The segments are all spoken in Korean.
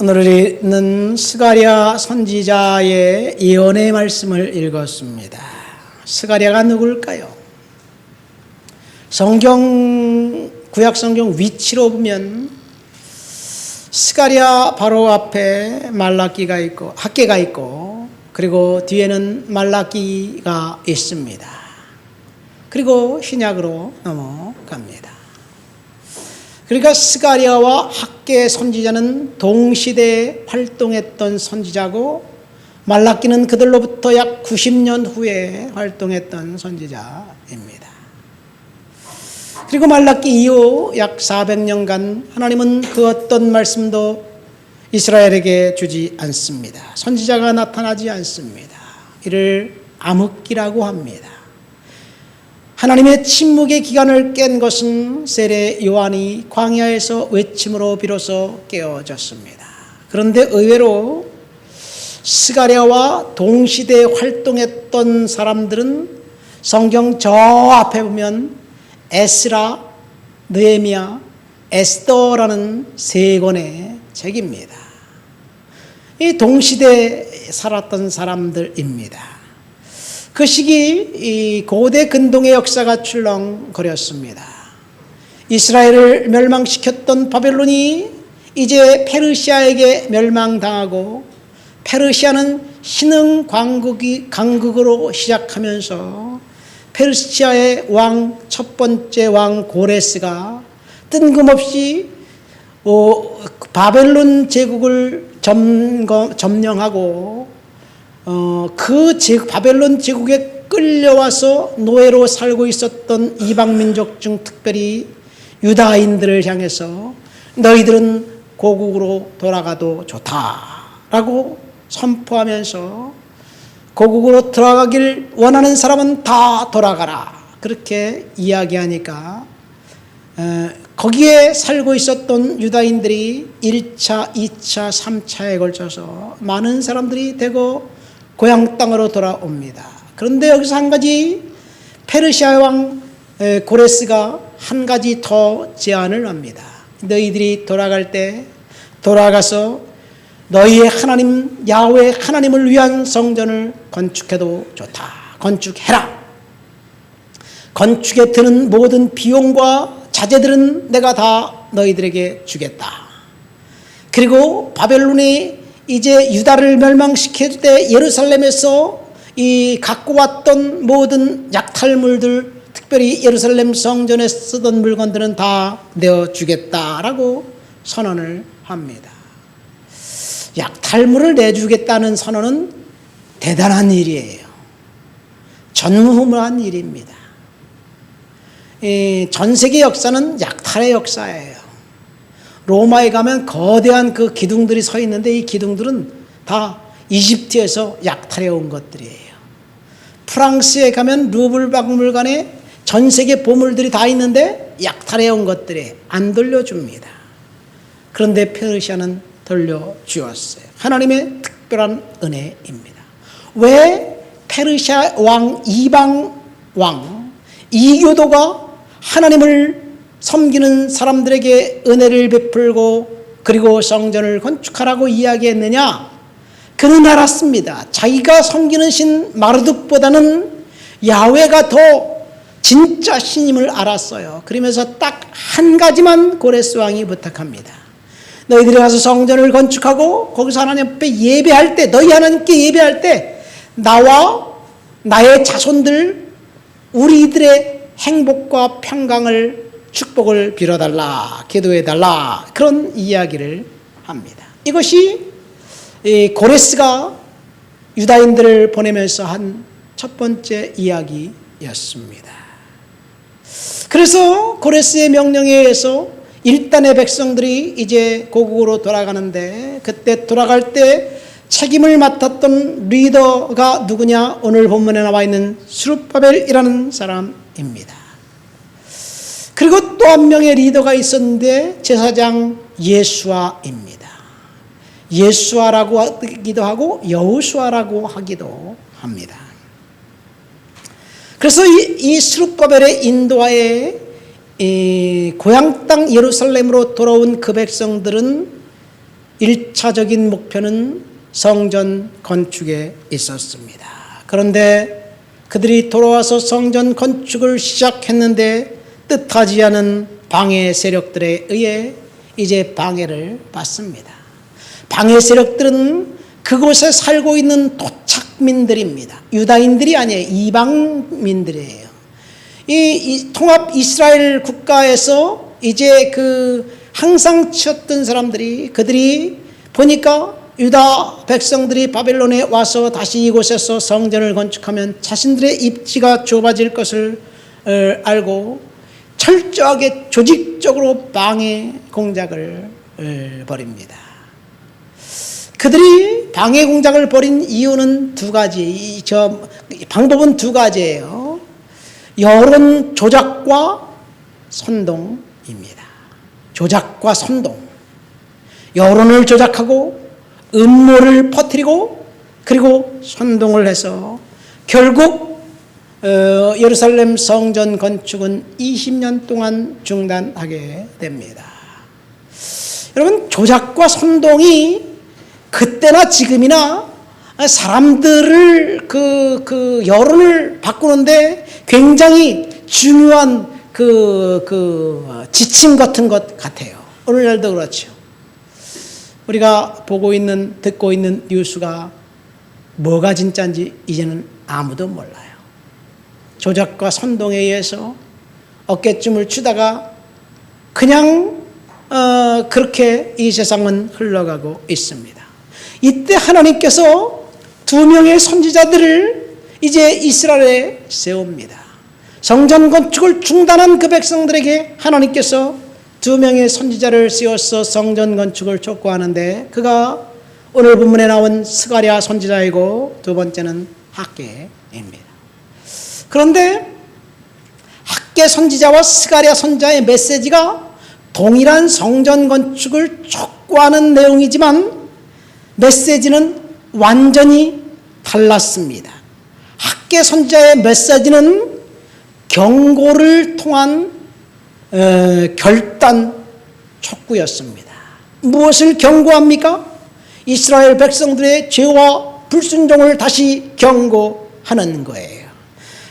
오늘 우리는 스가랴 선지자의 예언의 말씀을 읽었습니다. 스가랴가 누굴까요? 구약 성경 위치로 보면 스가랴 바로 앞에 말라기가 있고 학개가 있고, 그리고 뒤에는 말라기가 있습니다. 그리고 신약으로 넘어갑니다. 그러니까 스가랴와 학개 선지자는 동시대에 활동했던 선지자고, 말라기는 그들로부터 약 90년 후에 활동했던 선지자입니다. 그리고 말라기 이후 약 400년간 하나님은 그 어떤 말씀도 이스라엘에게 주지 않습니다. 선지자가 나타나지 않습니다. 이를 암흑기라고 합니다. 하나님의 침묵의 기간을 깬 것은 세례 요한이 광야에서 외침으로 비로소 깨어졌습니다. 그런데 의외로 스가랴와 동시대에 활동했던 사람들은 성경 저 앞에 보면 에스라, 느헤미야, 에스더라는 세 권의 책입니다. 이 동시대에 살았던 사람들입니다. 그 시기 이 고대 근동의 역사가 출렁거렸습니다. 이스라엘을 멸망시켰던 바벨론이 이제 페르시아에게 멸망당하고, 페르시아는 신흥 강국으로 시작하면서 페르시아의 첫 번째 왕 고레스가 뜬금없이 바벨론 제국을 점령하고 바벨론 제국에 끌려와서 노예로 살고 있었던 이방 민족 중 특별히 유다인들을 향해서 너희들은 고국으로 돌아가도 좋다라고 선포하면서 고국으로 돌아가길 원하는 사람은 다 돌아가라, 그렇게 이야기하니까 거기에 살고 있었던 유다인들이 1차, 2차, 3차에 걸쳐서 많은 사람들이 대거 고향 땅으로 돌아옵니다. 그런데 여기서 한 가지, 페르시아 왕 고레스가 한 가지 더 제안을 합니다. 너희들이 돌아갈 때 돌아가서 너희의 하나님 야훼 하나님을 위한 성전을 건축해도 좋다. 건축해라. 건축에 드는 모든 비용과 자재들은 내가 다 너희들에게 주겠다. 그리고 바벨론이 이제 유다를 멸망시킬 때 예루살렘에서 이 갖고 왔던 모든 약탈물들, 특별히 예루살렘 성전에 쓰던 물건들은 다 내어주겠다라고 선언을 합니다. 약탈물을 내주겠다는 선언은 대단한 일이에요. 전무후무한 일입니다. 전 세계 역사는 약탈의 역사예요. 로마에 가면 거대한 그 기둥들이 서 있는데 이 기둥들은 다 이집트에서 약탈해 온 것들이에요. 프랑스에 가면 루블 박물관에 전 세계 보물들이 다 있는데 약탈해 온 것들이 안 돌려줍니다. 그런데 페르시아는 돌려주었어요. 하나님의 특별한 은혜입니다. 왜 페르시아 왕, 이방 왕, 이교도가 하나님을 섬기는 사람들에게 은혜를 베풀고 그리고 성전을 건축하라고 이야기했느냐? 그는 알았습니다. 자기가 섬기는 신 마르둑보다는 야훼가 더 진짜 신임을 알았어요. 그러면서 딱 한 가지만 고레스 왕이 부탁합니다. 너희들이 가서 성전을 건축하고 거기서 하나님 앞에 예배할 때, 너희 하나님께 예배할 때 나와 나의 자손들, 우리들의 행복과 평강을, 축복을 빌어달라, 기도해달라, 그런 이야기를 합니다. 이것이 고레스가 유다인들을 보내면서 한 첫 번째 이야기였습니다. 그래서 고레스의 명령에 의해서 일단의 백성들이 이제 고국으로 돌아가는데, 그때 돌아갈 때 책임을 맡았던 리더가 누구냐? 오늘 본문에 나와 있는 스룹바벨이라는 사람입니다. 그리고 또 한 명의 리더가 있었는데 제사장 예수아입니다. 예수아라고 하기도 하고 여호수아라고 하기도 합니다. 그래서 이 스룹바벨의 인도하에 고향 땅 예루살렘으로 돌아온 그 백성들은 1차적인 목표는 성전 건축에 있었습니다. 그런데 그들이 돌아와서 성전 건축을 시작했는데 뜻하지 않은 방해 세력들에 의해 이제 방해를 받습니다. 방해 세력들은 그곳에 살고 있는 토착민들입니다. 유다인들이 아니에요. 이방민들이에요. 이 통합 이스라엘 국가에서 이제 항상 치었던 사람들이, 그들이 보니까 유다 백성들이 바벨론에 와서 다시 이곳에서 성전을 건축하면 자신들의 입지가 좁아질 것을 알고 철저하게 조직적으로 방해 공작을 벌입니다. 그들이 방해 공작을 벌인 이유는 두 가지, 방법은 두 가지예요. 여론 조작과 선동입니다. 조작과 선동. 여론을 조작하고 음모를 퍼뜨리고 그리고 선동을 해서 결국 예루살렘 성전 건축은 20년 동안 중단하게 됩니다. 여러분, 조작과 선동이 그때나 지금이나 사람들을 여론을 바꾸는데 굉장히 중요한 지침 같은 것 같아요. 오늘날도 그렇죠. 우리가 듣고 있는 뉴스가 뭐가 진짜인지 이제는 아무도 몰라요. 조작과 선동에 의해서 어깨춤을 추다가 그냥 그렇게 이 세상은 흘러가고 있습니다. 이때 하나님께서 2명의 선지자들을 이제 이스라엘에 세웁니다. 성전 건축을 중단한 그 백성들에게 하나님께서 2명의 선지자를 세워서 성전 건축을 촉구하는데, 그가 오늘 본문에 나온 스가랴 선지자이고 두 번째는 학개입니다. 그런데 학개 선지자와 스가랴 선지자의 메시지가 동일한 성전 건축을 촉구하는 내용이지만 메시지는 완전히 달랐습니다. 학개 선지자의 메시지는 경고를 통한 결단 촉구였습니다. 무엇을 경고합니까? 이스라엘 백성들의 죄와 불순종을 다시 경고하는 거예요.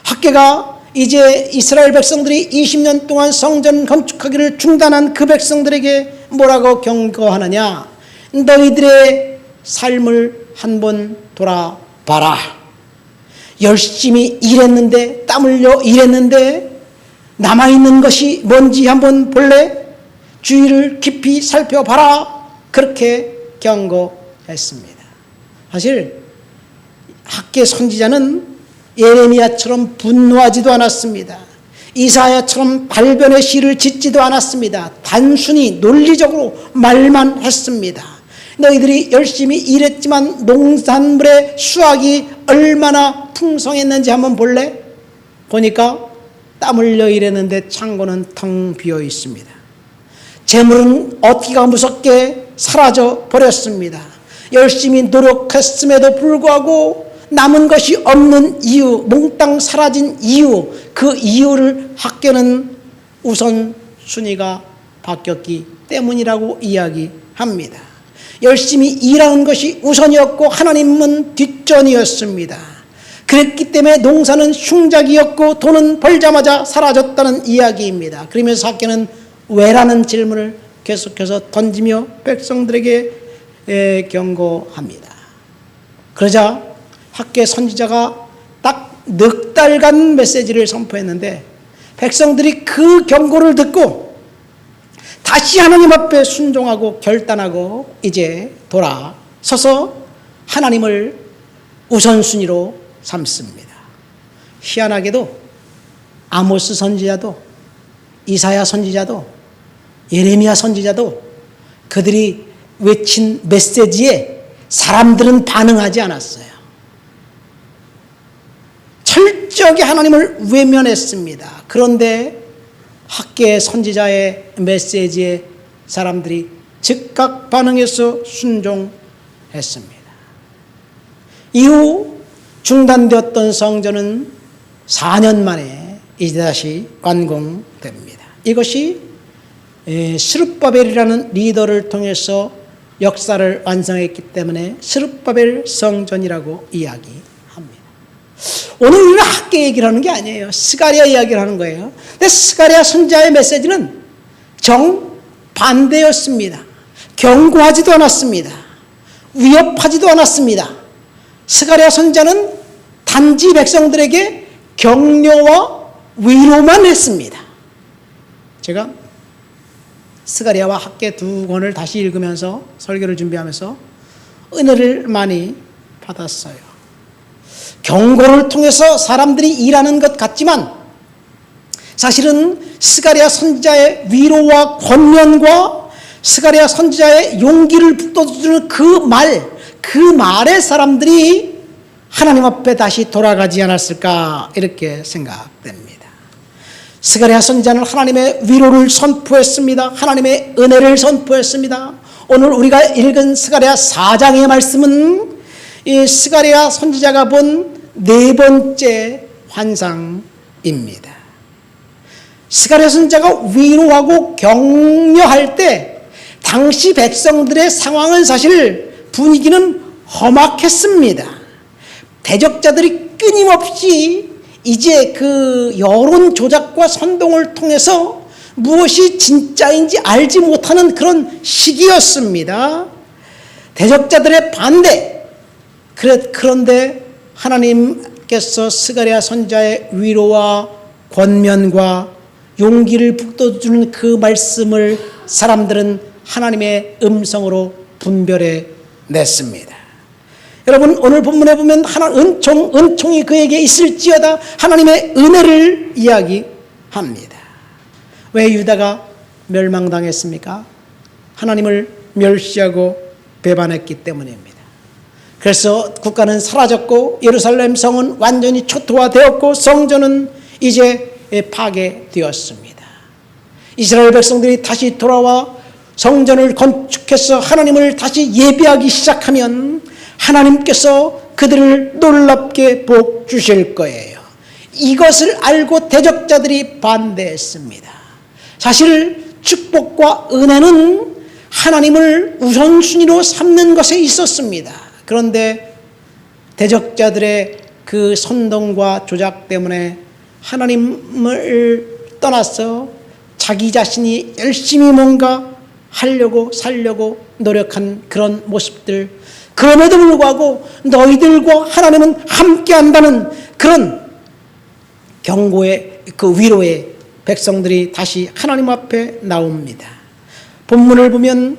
학개가 이제 이스라엘 백성들이 20년 동안 성전 건축하기를 중단한 그 백성들에게 뭐라고 경고하느냐? 너희들의 삶을 한번 돌아봐라. 열심히 일했는데, 땀 흘려 일했는데 남아있는 것이 뭔지 한번 볼래? 주위를 깊이 살펴봐라. 그렇게 경고했습니다. 사실 학개 선지자는 예레미야처럼 분노하지도 않았습니다. 이사야처럼 발변의 시를 짓지도 않았습니다. 단순히 논리적으로 말만 했습니다. 너희들이 열심히 일했지만 농산물의 수확이 얼마나 풍성했는지 한번 볼래? 보니까 땀 흘려 일했는데 창고는 텅 비어 있습니다. 재물은 어디가 무섭게 사라져 버렸습니다. 열심히 노력했음에도 불구하고 남은 것이 없는 이유, 몽땅 사라진 이유, 그 이유를 학개는 우선순위가 바뀌었기 때문이라고 이야기합니다. 열심히 일하는 것이 우선이었고 하나님은 뒷전이었습니다. 그랬기 때문에 농사는 흉작이었고 돈은 벌자마자 사라졌다는 이야기입니다. 그러면서 학개는 왜라는 질문을 계속해서 던지며 백성들에게 경고합니다. 그러자 학개 선지자가 딱 4달간 메시지를 선포했는데 백성들이 그 경고를 듣고 다시 하나님 앞에 순종하고 결단하고 이제 돌아서서 하나님을 우선순위로 삼습니다. 희한하게도 아모스 선지자도 이사야 선지자도 예레미야 선지자도 그들이 외친 메시지에 사람들은 반응하지 않았어요. 철저하게 하나님을 외면했습니다. 그런데 학개 선지자의 메시지에 사람들이 즉각 반응해서 순종했습니다. 이후 중단되었던 성전은 4년 만에 이제 다시 완공됩니다. 이것이 스룹바벨이라는 리더를 통해서 역사를 완성했기 때문에 스룹바벨 성전이라고 이야기합니다. 오늘 우리는 학계 얘기를 하는 게 아니에요. 스가랴 이야기를 하는 거예요. 근데 스가랴 선지자의 메시지는 정반대였습니다. 경고하지도 않았습니다. 위협하지도 않았습니다. 스가랴 선지자는 단지 백성들에게 격려와 위로만 했습니다. 제가 스가랴와 학계 두 권을 다시 읽으면서 설교를 준비하면서 은혜를 많이 받았어요. 경고를 통해서 사람들이 일하는 것 같지만 사실은 스가랴 선지자의 위로와 권면과 스가랴 선지자의 용기를 북돋워주는 그 말에 사람들이 하나님 앞에 다시 돌아가지 않았을까 이렇게 생각됩니다. 스가랴 선지자는 하나님의 위로를 선포했습니다. 하나님의 은혜를 선포했습니다. 오늘 우리가 읽은 스가랴 4장의 말씀은 이 스가랴 선지자가 본 네 번째 환상입니다. 스가랴 선지자가 위로하고 격려할 때 당시 백성들의 상황은 사실 분위기는 험악했습니다. 대적자들이 끊임없이 이제 그 여론 조작과 선동을 통해서 무엇이 진짜인지 알지 못하는 그런 시기였습니다. 대적자들의 반대. 그런데 하나님께서 스가랴 선지자의 위로와 권면과 용기를 북돋워주는 그 말씀을 사람들은 하나님의 음성으로 분별해 냈습니다. 여러분 오늘 본문에 보면 은총이 그에게 있을지어다 하나님의 은혜를 이야기합니다. 왜 유다가 멸망당했습니까? 하나님을 멸시하고 배반했기 때문입니다. 그래서 국가는 사라졌고 예루살렘 성은 완전히 초토화되었고 성전은 이제 파괴되었습니다. 이스라엘 백성들이 다시 돌아와 성전을 건축해서 하나님을 다시 예배하기 시작하면 하나님께서 그들을 놀랍게 복 주실 거예요. 이것을 알고 대적자들이 반대했습니다. 사실 축복과 은혜는 하나님을 우선순위로 삼는 것에 있었습니다. 그런데 대적자들의 그 선동과 조작 때문에 하나님을 떠나서 자기 자신이 열심히 뭔가 하려고 살려고 노력한 그런 모습들, 그럼에도 불구하고 너희들과 하나님은 함께 한다는 그런 경고의 그 위로의 백성들이 다시 하나님 앞에 나옵니다. 본문을 보면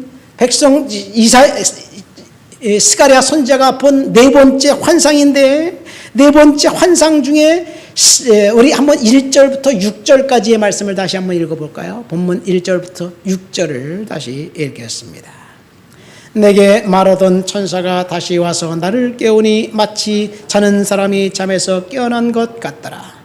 스가랴 선지자가 본 네 번째 환상인데 네 번째 환상 중에 우리 한번 1절부터 6절까지의 말씀을 다시 한번 읽어볼까요? 본문 1절부터 6절을 다시 읽겠습니다. 내게 말하던 천사가 다시 와서 나를 깨우니 마치 자는 사람이 잠에서 깨어난 것 같더라.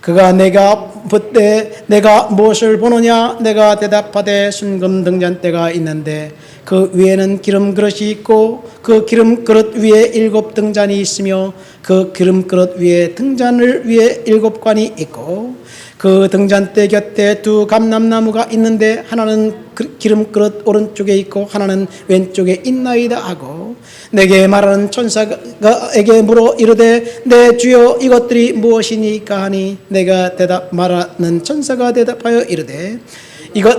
그가 내가 묻되 내가 무엇을 보느냐? 내가 대답하되 순금 등잔대가 있는데 그 위에는 기름 그릇이 있고 그 기름 그릇 위에 7 등잔이 있으며 그 기름 그릇 위에 등잔을 위에 7 관이 있고 그 등잔대 곁에 2 감람나무가 있는데 하나는 기름 그릇 오른쪽에 있고 하나는 왼쪽에 있나이다 하고 내게 말하는 천사에게 물어 이르되 내 주여 이것들이 무엇이니까 하니 내가 말하는 천사가 대답하여 이르되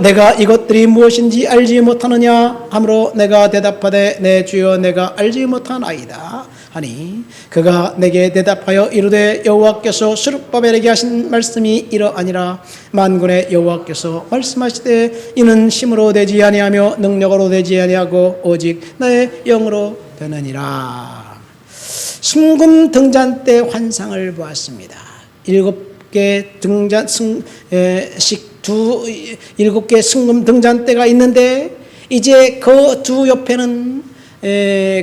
내가 이것들이 무엇인지 알지 못하느냐 하므로 내가 대답하되 내 주여 내가 알지 못하나이다 하니 그가 내게 대답하여 이르되 여호와께서 스룹바벨에게 하신 말씀이 이러하니라. 만군의 여호와께서 말씀하시되 이는 힘으로 되지 아니하며 능력으로 되지 아니하고 오직 나의 영으로 되느니라. 순금 등잔대 환상을 보았습니다. 7개 등잔 7개 순금 등잔대가 있는데 이제 그 두 옆에는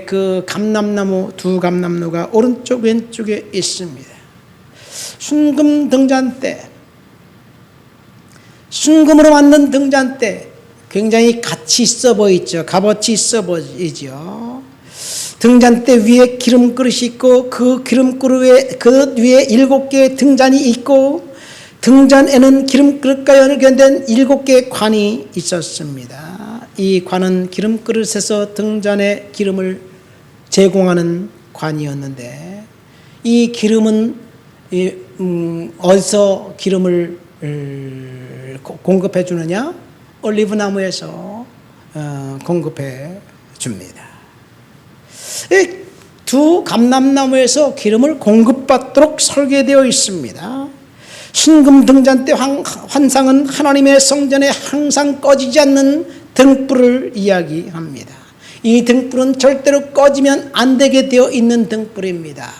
그 감람나무 2 감람나무가 오른쪽 왼쪽에 있습니다. 순금 등잔대, 순금으로 만든 등잔대 굉장히 가치 있어 보이죠. 값어치 있어 보이죠. 등잔대 위에 기름 그릇이 있고 그 기름 그릇 위에 7개의 등잔이 있고 등잔에는 기름 그릇과 연결된 7개의 관이 있었습니다. 이 관은 기름 그릇에서 등잔에 기름을 제공하는 관이었는데, 이 기름은 어디서 기름을 공급해 주느냐? 올리브 나무에서 공급해 줍니다. 이 두 감람나무에서 기름을 공급받도록 설계되어 있습니다. 순금 등잔 때 환상은 하나님의 성전에 항상 꺼지지 않는 등불을 이야기합니다. 이 등불은 절대로 꺼지면 안 되게 되어 있는 등불입니다.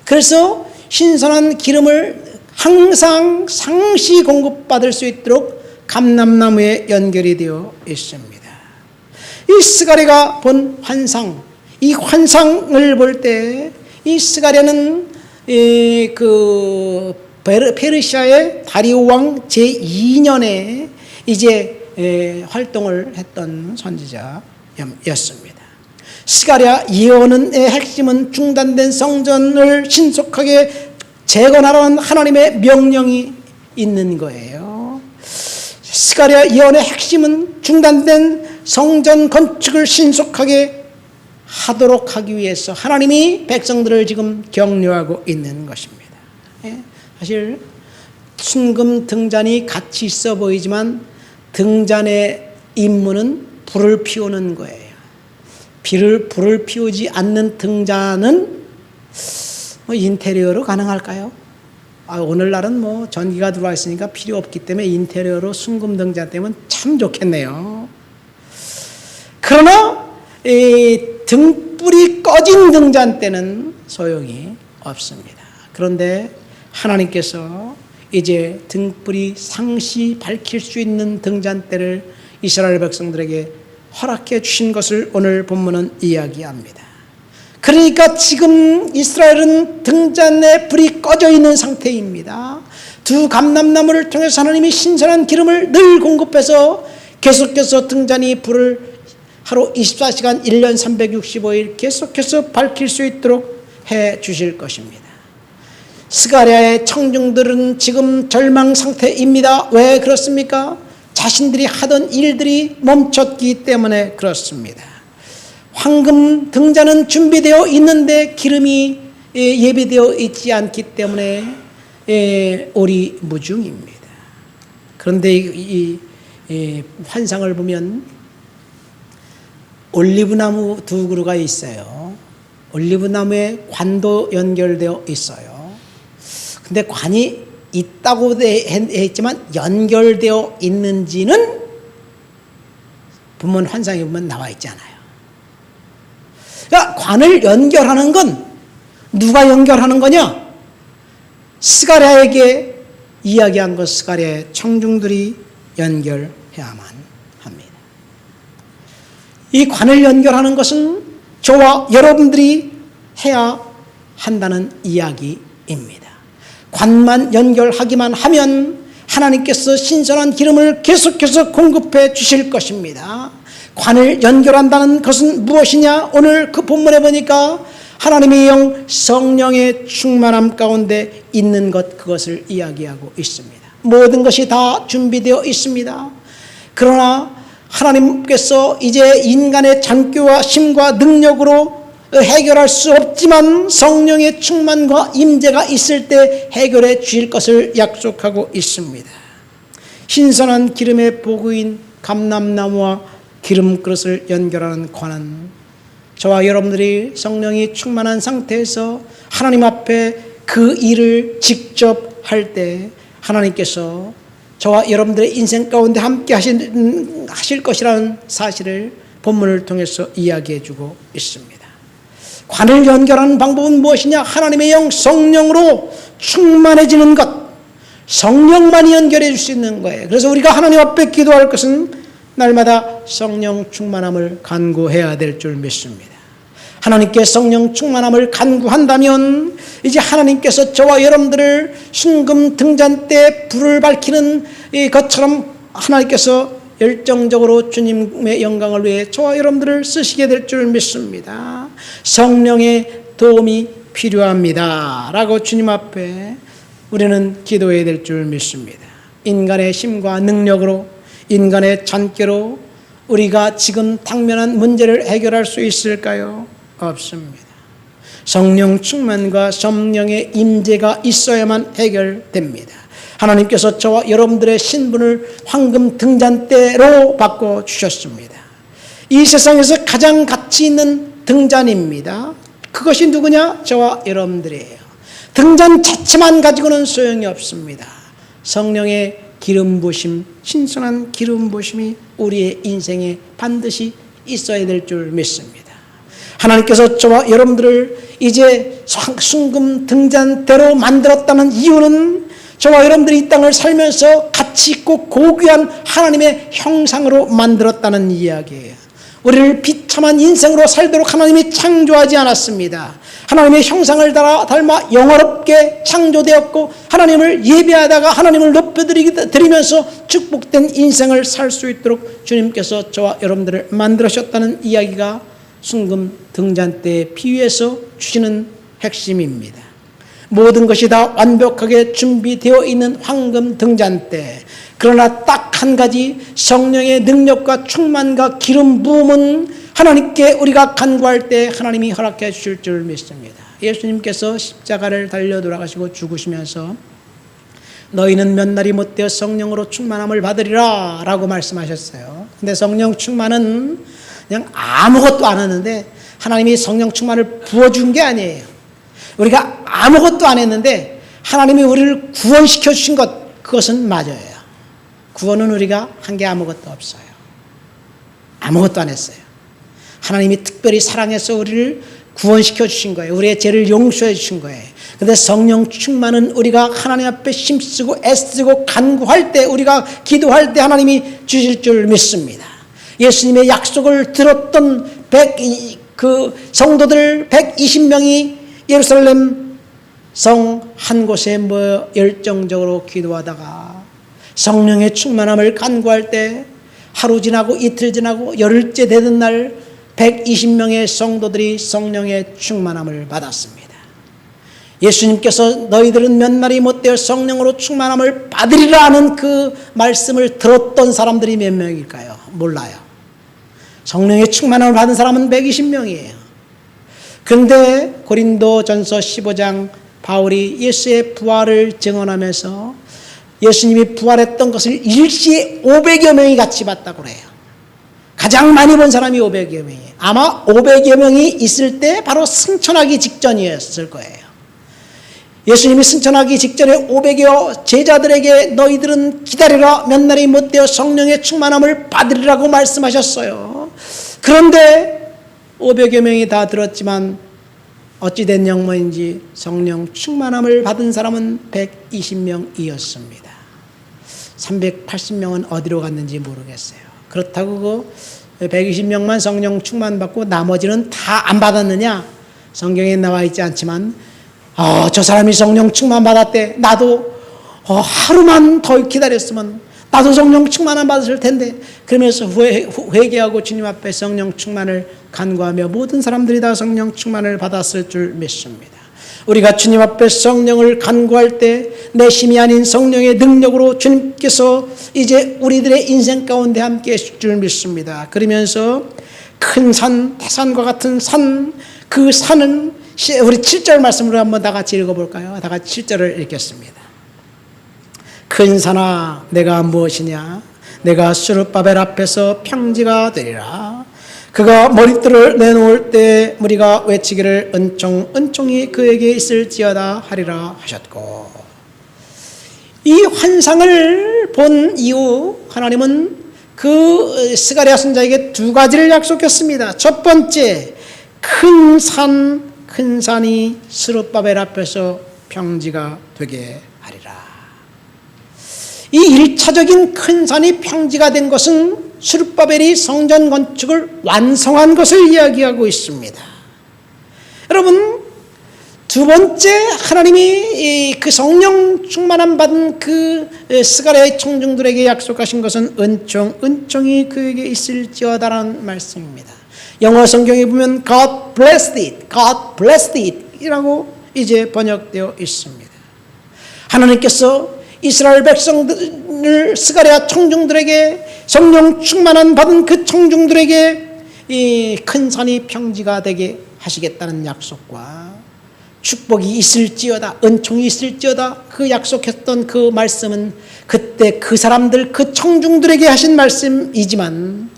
그래서 신선한 기름을 항상 상시 공급받을 수 있도록 감람나무에 연결이 되어 있습니다. 이 스가랴가 본 환상, 이 환상을 볼 때 이 스가랴는 페르시아의 다리오 왕 제2년에 이제 활동을 했던 선지자였습니다. 스가랴 예언의 핵심은 중단된 성전을 신속하게 재건하라는 하나님의 명령이 있는 거예요. 스가랴 예언의 핵심은 중단된 성전 건축을 신속하게 하도록 하기 위해서 하나님이 백성들을 지금 격려하고 있는 것입니다. 사실 순금 등잔이 같이 있어 보이지만 등잔의 임무는 불을 피우는 거예요. 불을 피우지 않는 등잔은 인테리어로 가능할까요? 오늘날은 전기가 들어와 있으니까 필요 없기 때문에 인테리어로 순금 등잔 때문에 참 좋겠네요. 그러나 등불이 꺼진 등잔 때는 소용이 없습니다. 그런데 하나님께서 이제 등불이 상시 밝힐 수 있는 등잔대를 이스라엘 백성들에게 허락해 주신 것을 오늘 본문은 이야기합니다. 그러니까 지금 이스라엘은 등잔에 불이 꺼져 있는 상태입니다. 두 감람나무를 통해서 하나님이 신선한 기름을 늘 공급해서 계속해서 등잔이 불을 하루 24시간 1년 365일 계속해서 밝힐 수 있도록 해 주실 것입니다. 스가랴의 청중들은 지금 절망 상태입니다. 왜 그렇습니까? 자신들이 하던 일들이 멈췄기 때문에 그렇습니다. 황금 등잔은 준비되어 있는데 기름이 예비되어 있지 않기 때문에 오리무중입니다. 그런데 이 환상을 보면 올리브나무 두 그루가 있어요. 올리브나무에 관도 연결되어 있어요. 근데 관이 있다고 했지만 연결되어 있는지는 본문 환상에 보면 나와 있지 않아요. 그러니까 관을 연결하는 건 누가 연결하는 거냐? 스가랴에게 이야기한 것, 스가랴의 청중들이 연결해야만 합니다. 이 관을 연결하는 것은 저와 여러분들이 해야 한다는 이야기입니다. 관만 연결하기만 하면 하나님께서 신선한 기름을 계속해서 공급해 주실 것입니다. 관을 연결한다는 것은 무엇이냐? 오늘 그 본문에 보니까 하나님의 영 성령의 충만함 가운데 있는 것, 그것을 이야기하고 있습니다. 모든 것이 다 준비되어 있습니다. 그러나 하나님께서 이제 인간의 잔꾀와 힘과 능력으로 해결할 수 없지만 성령의 충만과 임재가 있을 때 해결해 주실 것을 약속하고 있습니다. 신선한 기름의 보구인 감람나무와 기름 그릇을 연결하는 관은 저와 여러분들이 성령이 충만한 상태에서 하나님 앞에 그 일을 직접 할 때 하나님께서 저와 여러분들의 인생 가운데 함께 하실 것이라는 사실을 본문을 통해서 이야기해 주고 있습니다. 관을 연결하는 방법은 무엇이냐? 하나님의 영 성령으로 충만해지는 것, 성령만이 연결해 줄 수 있는 거예요. 그래서 우리가 하나님 앞에 기도할 것은 날마다 성령 충만함을 간구해야 될 줄 믿습니다. 하나님께 성령 충만함을 간구한다면 이제 하나님께서 저와 여러분들을 순금 등잔 때 불을 밝히는 것처럼 하나님께서 열정적으로 주님의 영광을 위해 저와 여러분들을 쓰시게 될 줄 믿습니다. 성령의 도움이 필요합니다 라고 주님 앞에 우리는 기도해야 될 줄 믿습니다. 인간의 힘과 능력으로, 인간의 잔꾀로 우리가 지금 당면한 문제를 해결할 수 있을까요? 없습니다. 성령 충만과 성령의 임재가 있어야만 해결됩니다. 하나님께서 저와 여러분들의 신분을 황금 등잔대로 바꿔주셨습니다. 이 세상에서 가장 가치 있는 등잔입니다. 그것이 누구냐? 저와 여러분들이에요. 등잔 자체만 가지고는 소용이 없습니다. 성령의 기름 부으심, 신선한 기름 부으심이 우리의 인생에 반드시 있어야 될 줄 믿습니다. 하나님께서 저와 여러분들을 이제 순금 등잔대로 만들었다는 이유는 저와 여러분들이 이 땅을 살면서 가치 있고 고귀한 하나님의 형상으로 만들었다는 이야기예요. 우리를 비참한 인생으로 살도록 하나님이 창조하지 않았습니다. 하나님의 형상을 닮아 영화롭게 창조되었고 하나님을 예배하다가 하나님을 높여드리면서 축복된 인생을 살 수 있도록 주님께서 저와 여러분들을 만들으셨다는 이야기가 순금 등잔대에 비유해서 주시는 핵심입니다. 모든 것이 다 완벽하게 준비되어 있는 황금 등잔대. 그러나 딱 한 가지 성령의 능력과 충만과 기름 부음은 하나님께 우리가 간구할 때 하나님이 허락해 주실 줄 믿습니다. 예수님께서 십자가를 달려 돌아가시고 죽으시면서 너희는 몇 날이 못되어 성령으로 충만함을 받으리라 라고 말씀하셨어요. 근데 성령 충만은 그냥 아무것도 안 하는데 하나님이 성령 충만을 부어준 게 아니에요. 우리가 아무것도 안 했는데 하나님이 우리를 구원시켜 주신 것, 그것은 맞아요. 구원은 우리가 한 게 아무것도 없어요. 아무것도 안 했어요. 하나님이 특별히 사랑해서 우리를 구원시켜 주신 거예요. 우리의 죄를 용서해 주신 거예요. 그런데 성령 충만은 우리가 하나님 앞에 힘쓰고 애쓰고 간구할 때, 우리가 기도할 때 하나님이 주실 줄 믿습니다. 예수님의 약속을 들었던 성도들 120명이 예루살렘 성 한 곳에 모여 열정적으로 기도하다가 성령의 충만함을 간구할 때 하루 지나고 이틀 지나고 열흘째 되던 날 120명의 성도들이 성령의 충만함을 받았습니다. 예수님께서 너희들은 몇 날이 못되어 성령으로 충만함을 받으리라 하는 그 말씀을 들었던 사람들이 몇 명일까요? 몰라요. 성령의 충만함을 받은 사람은 120명이에요. 그런데 고린도전서 15장 바울이 예수의 부활을 증언하면서 예수님이 부활했던 것을 일시에 500여 명이 같이 봤다고 그래요. 가장 많이 본 사람이 500여 명이에요. 아마 500여 명이 있을 때 바로 승천하기 직전이었을 거예요. 예수님이 승천하기 직전에 500여 제자들에게 너희들은 기다리라, 몇 날이 못되어 성령의 충만함을 받으리라고 말씀하셨어요. 그런데 500여 명이 다 들었지만 어찌된 영문인지 성령 충만함을 받은 사람은 120명이었습니다. 380명은 어디로 갔는지 모르겠어요. 그렇다고 그 120명만 성령 충만 받고 나머지는 다 안 받았느냐? 성경에 나와 있지 않지만 저 사람이 성령 충만 받았대. 나도 하루만 더 기다렸으면 나도 성령 충만함 받았을 텐데. 그러면서 회개하고 주님 앞에 성령 충만을 간구하며 모든 사람들이 다 성령 충만을 받았을 줄 믿습니다. 우리가 주님 앞에 성령을 간구할 때 내 힘이 아닌 성령의 능력으로 주님께서 이제 우리들의 인생 가운데 함께 하실 줄 믿습니다. 그러면서 큰 산, 태산과 같은 산, 그 산은 우리 7절 말씀으로 한번 다 같이 읽어볼까요? 다 같이 7절을 읽겠습니다. 큰 산아 내가 무엇이냐? 내가 스룹바벨 앞에서 평지가 되리라. 그가 머릿돌을 내놓을 때 무리가 외치기를 은총이 그에게 있을지어다 하리라 하셨고, 이 환상을 본 이후 하나님은 그 스가랴 선지자에게 두 가지를 약속했습니다. 첫 번째, 큰 산이 스룹바벨 앞에서 평지가 되게 하리라. 이 1차적인 큰 산이 평지가 된 것은 스룹바벨이 성전 건축을 완성한 것을 이야기하고 있습니다. 여러분, 두 번째, 하나님이 그 성령 충만함 받은 그 스가랴의 청중들에게 약속하신 것은 은총이 그에게 있을지어다라는 말씀입니다. 영어 성경에 보면 God blessed it 이라고 이제 번역되어 있습니다. 하나님께서 이스라엘 백성들 스가랴 청중들에게 성령 충만한 받은 그 청중들에게 이 큰 산이 평지가 되게 하시겠다는 약속과 축복이 있을지어다, 은총이 있을지어다, 그 약속했던 그 말씀은 그때 그 사람들, 그 청중들에게 하신 말씀이지만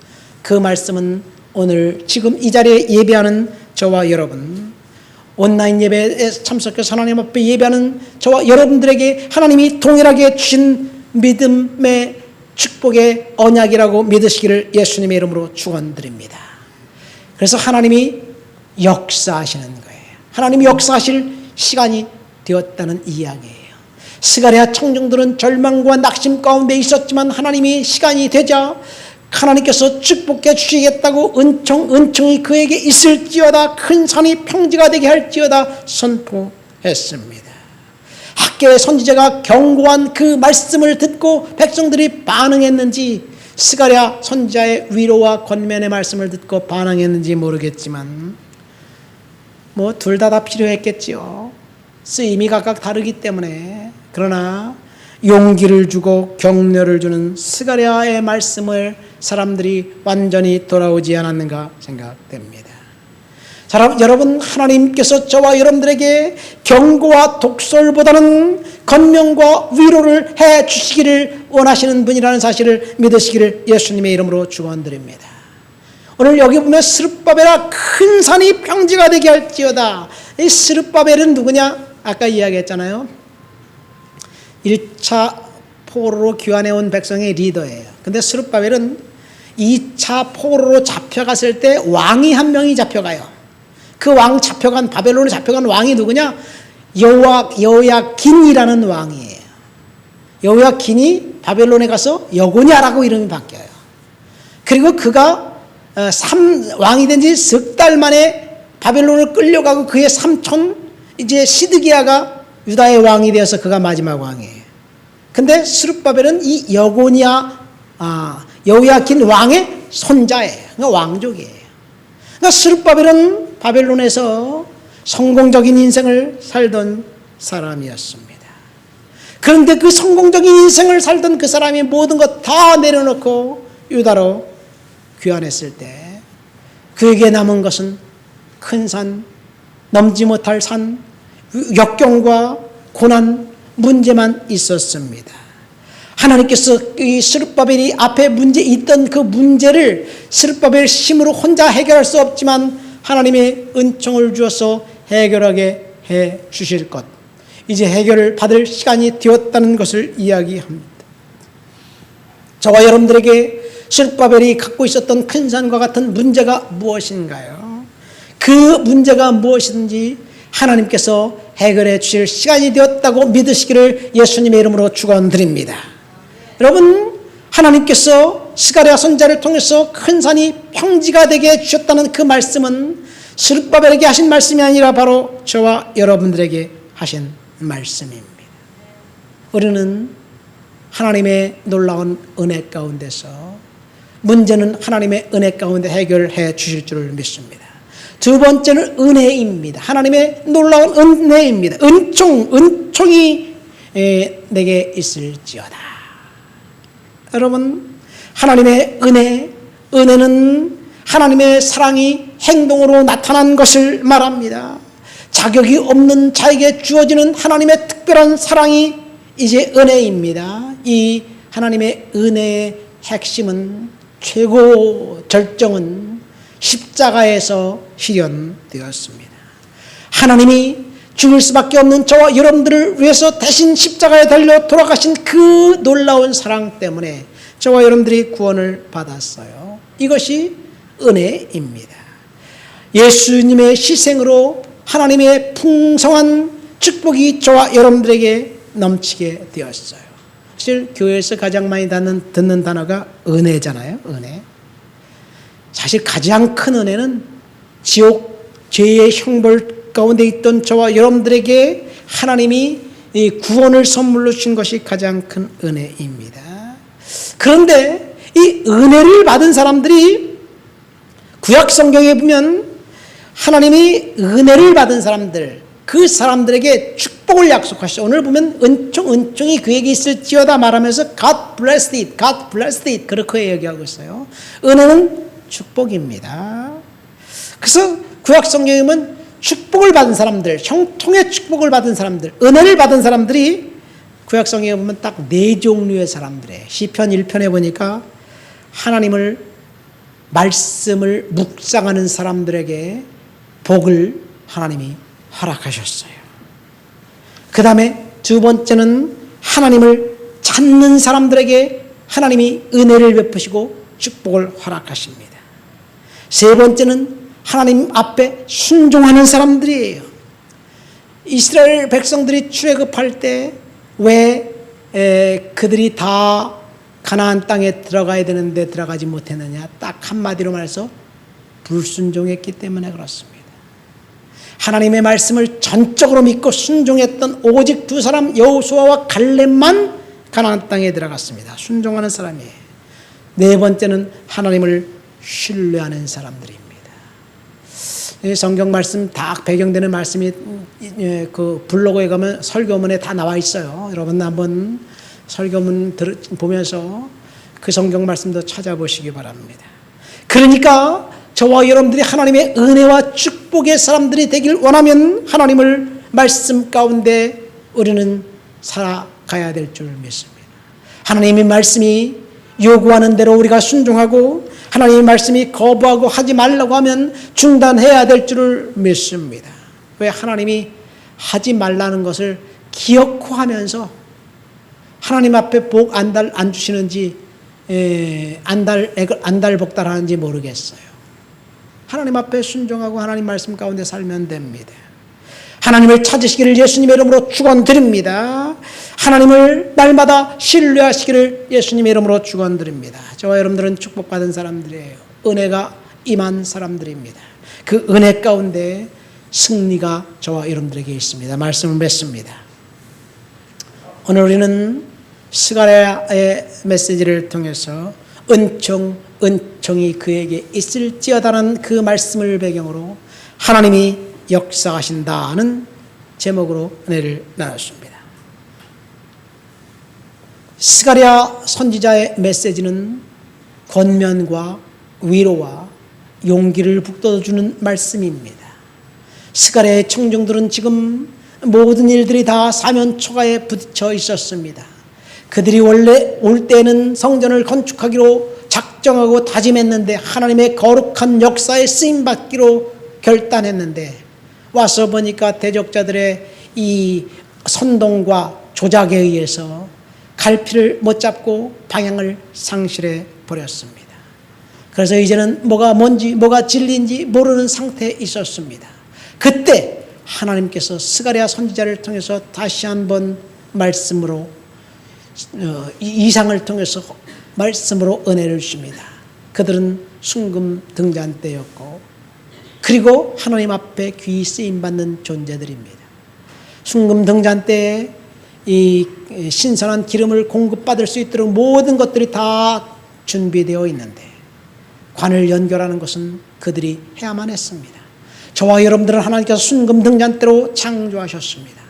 그 말씀은 오늘 지금 이 자리에 예배하는 저와 여러분, 온라인 예배에 참석해서 하나님 앞에 예배하는 저와 여러분들에게 하나님이 동일하게 주신 믿음의 축복의 언약이라고 믿으시기를 예수님의 이름으로 축원드립니다. 그래서 하나님이 역사하시는 거예요. 하나님이 역사하실 시간이 되었다는 이야기예요. 스가랴 청중들은 절망과 낙심 가운데 있었지만 하나님이 시간이 되자 하나님께서 축복해 주시겠다고 은총이 그에게 있을지어다, 큰 산이 평지가 되게 할지어다 선포했습니다. 학개의 선지자가 경고한 그 말씀을 듣고 백성들이 반응했는지, 스가랴 선지자의 위로와 권면의 말씀을 듣고 반응했는지 모르겠지만 뭐 둘 다 필요했겠지요. 쓰임이 각각 다르기 때문에. 그러나 용기를 주고 격려를 주는 스가랴의 말씀을 사람들이 완전히 돌아오지 않았는가 생각됩니다. 여러분, 하나님께서 저와 여러분들에게 경고와 독설보다는 권면과 위로를 해 주시기를 원하시는 분이라는 사실을 믿으시기를 예수님의 이름으로 축원드립니다. 오늘 여기 보면 스룹바벨아 큰 산이 평지가 되게 할지어다. 이 스룹바벨은 누구냐? 아까 이야기했잖아요. 1차 포로로 귀환해온 백성의 리더예요. 근데 스룹바벨은 2차 포로로 잡혀갔을 때 왕이 한 명이 잡혀가요. 그 왕 잡혀간, 바벨론에 잡혀간 왕이 누구냐? 여호야긴이라는 왕이에요. 여호야긴이 바벨론에 가서 여고냐라고 이름이 바뀌어요. 그리고 그가 왕이 된 지 석 달 만에 바벨론을 끌려가고 그의 삼촌 이제 시드기야가 유다의 왕이 되어서 그가 마지막 왕이에요. 근데 스룹바벨은 이 여호야긴 왕의 손자예요. 그러니까 왕족이에요. 그러니까 스룹바벨은 바벨론에서 성공적인 인생을 살던 사람이었습니다. 그런데 그 성공적인 인생을 살던 그 사람이 모든 것 다 내려놓고 유다로 귀환했을 때 그에게 남은 것은 큰 산, 넘지 못할 산, 역경과 고난, 문제만 있었습니다. 하나님께서 이 스룹바벨이 앞에 문제 있던 그 문제를 스룹바벨 힘으로 혼자 해결할 수 없지만 하나님의 은총을 주어서 해결하게 해 주실 것, 이제 해결을 받을 시간이 되었다는 것을 이야기합니다. 저와 여러분들에게 스룹바벨이 갖고 있었던 큰 산과 같은 문제가 무엇인가요? 그 문제가 무엇인지 하나님께서 해결해 주실 시간이 되었다고 믿으시기를 예수님의 이름으로 축원드립니다. 여러분, 하나님께서 스가랴 선지자를 통해서 큰 산이 평지가 되게 해주셨다는 그 말씀은 스룹바벨에게 하신 말씀이 아니라 바로 저와 여러분들에게 하신 말씀입니다. 우리는 하나님의 놀라운 은혜 가운데서 문제는 하나님의 은혜 가운데 해결해 주실 줄을 믿습니다. 두 번째는 은혜입니다. 하나님의 놀라운 은혜입니다. 은총이 내게 있을지어다. 여러분, 하나님의 은혜는 하나님의 사랑이 행동으로 나타난 것을 말합니다. 자격이 없는 자에게 주어지는 하나님의 특별한 사랑이 이제 은혜입니다. 이 하나님의 은혜의 핵심은, 최고 절정은 십자가에서 실현되었습니다. 하나님이 죽을 수밖에 없는 저와 여러분들을 위해서 대신 십자가에 달려 돌아가신 그 놀라운 사랑 때문에 저와 여러분들이 구원을 받았어요. 이것이 은혜입니다. 예수님의 희생으로 하나님의 풍성한 축복이 저와 여러분들에게 넘치게 되었어요. 사실 교회에서 가장 많이 듣는 단어가 은혜잖아요. 은혜. 사실 가장 큰 은혜는 지옥 죄의 형벌 가운데 있던 저와 여러분들에게 하나님이 이 구원을 선물로 주신 것이 가장 큰 은혜입니다. 그런데 이 은혜를 받은 사람들이 구약 성경에 보면 하나님이 은혜를 받은 사람들, 그 사람들에게 축복을 약속하시죠. 오늘 보면 은총이 그에게 있을지어다 말하면서 God blessed it, God blessed it 그렇게 얘기하고 있어요. 은혜는 축복입니다. 그래서 구약 성경에 보면 축복을 받은 사람들, 형통의 축복을 받은 사람들, 은혜를 받은 사람들이 구약 성경에 보면 딱 4종류의 사람들이에요. 시편 1편에 보니까 하나님을 말씀을 묵상하는 사람들에게 복을 하나님이 허락하셨어요. 그 다음에 두 번째는 하나님을 찾는 사람들에게 하나님이 은혜를 베푸시고 축복을 허락하십니다. 세 번째는 하나님 앞에 순종하는 사람들이에요. 이스라엘 백성들이 출애굽할 때 왜 그들이 다 가나안 땅에 들어가야 되는데 들어가지 못했느냐? 딱 한마디로 말해서 불순종했기 때문에 그렇습니다. 하나님의 말씀을 전적으로 믿고 순종했던 오직 두 사람 여호수아와 갈렙만 가나안 땅에 들어갔습니다. 순종하는 사람이에요. 네 번째는 하나님을 신뢰하는 사람들입니다. 성경 말씀 다 배경되는 말씀이 그 블로그에 가면 설교문에 다 나와 있어요. 여러분 한번 설교문 보면서 그 성경 말씀도 찾아보시기 바랍니다. 그러니까 저와 여러분들이 하나님의 은혜와 축복의 사람들이 되길 원하면 하나님을 말씀 가운데 우리는 살아가야 될 줄 믿습니다. 하나님의 말씀이 요구하는 대로 우리가 순종하고 하나님의 말씀이 거부하고 하지 말라고 하면 중단해야 될 줄을 믿습니다. 왜 하나님이 하지 말라는 것을 기어코 하면서 하나님 앞에 복 안 주시는지 안달복달하는지 모르겠어요. 하나님 앞에 순종하고 하나님 말씀 가운데 살면 됩니다. 하나님을 찾으시기를 예수님의 이름으로 축원드립니다. 하나님을 날마다 신뢰하시기를 예수님의 이름으로 축원드립니다. 저와 여러분들은 축복받은 사람들이에요. 은혜가 임한 사람들입니다. 그 은혜 가운데 승리가 저와 여러분들에게 있습니다. 말씀을 맺습니다. 오늘 우리는 스가랴의 메시지를 통해서 은총이 그에게 있을지어다라는 그 말씀을 배경으로 하나님이 역사하신다는 제목으로 은혜를 나눴습니다. 스가랴 선지자의 메시지는 권면과 위로와 용기를 북돋아주는 말씀입니다. 스가랴의 청중들은 지금 모든 일들이 다 사면초가에 부딪혀 있었습니다. 그들이 원래 올 때는 성전을 건축하기로 작정하고 다짐했는데 하나님의 거룩한 역사에 쓰임받기로 결단했는데 와서 보니까 대적자들의 이 선동과 조작에 의해서 갈피를 못 잡고 방향을 상실해 버렸습니다. 그래서 이제는 뭐가 뭔지 뭐가 진리인지 모르는 상태에 있었습니다. 그때 하나님께서 스가랴 선지자를 통해서 다시 한번 말씀으로 이상을 통해서 말씀으로 은혜를 주십니다. 그들은 순금 등잔대였고 그리고 하나님 앞에 귀히 쓰임받는 존재들입니다. 순금 등잔대에 이 신선한 기름을 공급받을 수 있도록 모든 것들이 다 준비되어 있는데 관을 연결하는 것은 그들이 해야만 했습니다. 저와 여러분들은 하나님께서 순금 등잔대로 창조하셨습니다.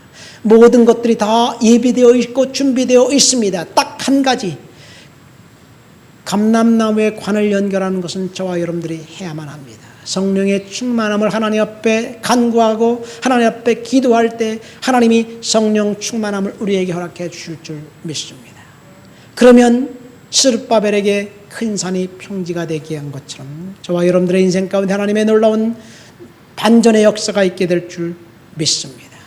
모든 것들이 다 예비되어 있고 준비되어 있습니다. 딱 한 가지, 감람나무의 관을 연결하는 것은 저와 여러분들이 해야만 합니다. 성령의 충만함을 하나님 앞에 간구하고 하나님 앞에 기도할 때 하나님이 성령 충만함을 우리에게 허락해 주실 줄 믿습니다. 그러면 스룹바벨에게 큰 산이 평지가 되게 한 것처럼 저와 여러분들의 인생 가운데 하나님의 놀라운 반전의 역사가 있게 될 줄 믿습니다.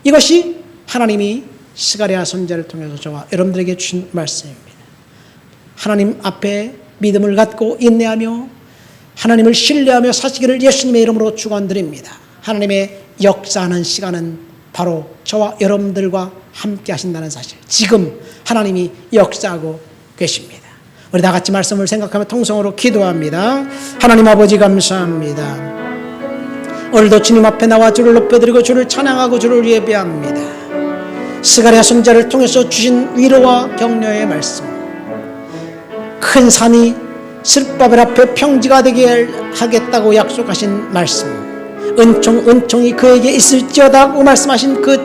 이것이 하나님이 스가랴 선지자를 통해서 저와 여러분들에게 주신 말씀입니다. 하나님 앞에 믿음을 갖고 인내하며 하나님을 신뢰하며 사시기를 예수님의 이름으로 축원드립니다. 하나님의 역사하는 시간은 바로 저와 여러분들과 함께 하신다는 사실, 지금 하나님이 역사하고 계십니다. 우리 다 같이 말씀을 생각하며 통성으로 기도합니다. 하나님 아버지 감사합니다. 오늘도 주님 앞에 나와 주를 높여드리고 주를 찬양하고 주를 예배합니다. 스가랴 선지자를 통해서 주신 위로와 격려의 말씀, 큰 산이 스룹바벨 앞에 평지가 되게 하겠다고 약속하신 말씀, 은총이 그에게 있을지어다고 말씀하신 그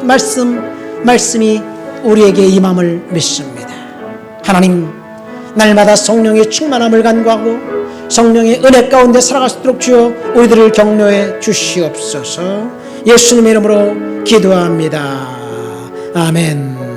말씀이 우리에게 임함을 믿습니다. 하나님, 날마다 성령의 충만함을 간구하고 성령의 은혜 가운데 살아갈 수 있도록 주여 우리들을 격려해 주시옵소서. 예수님의 이름으로 기도합니다. 아멘.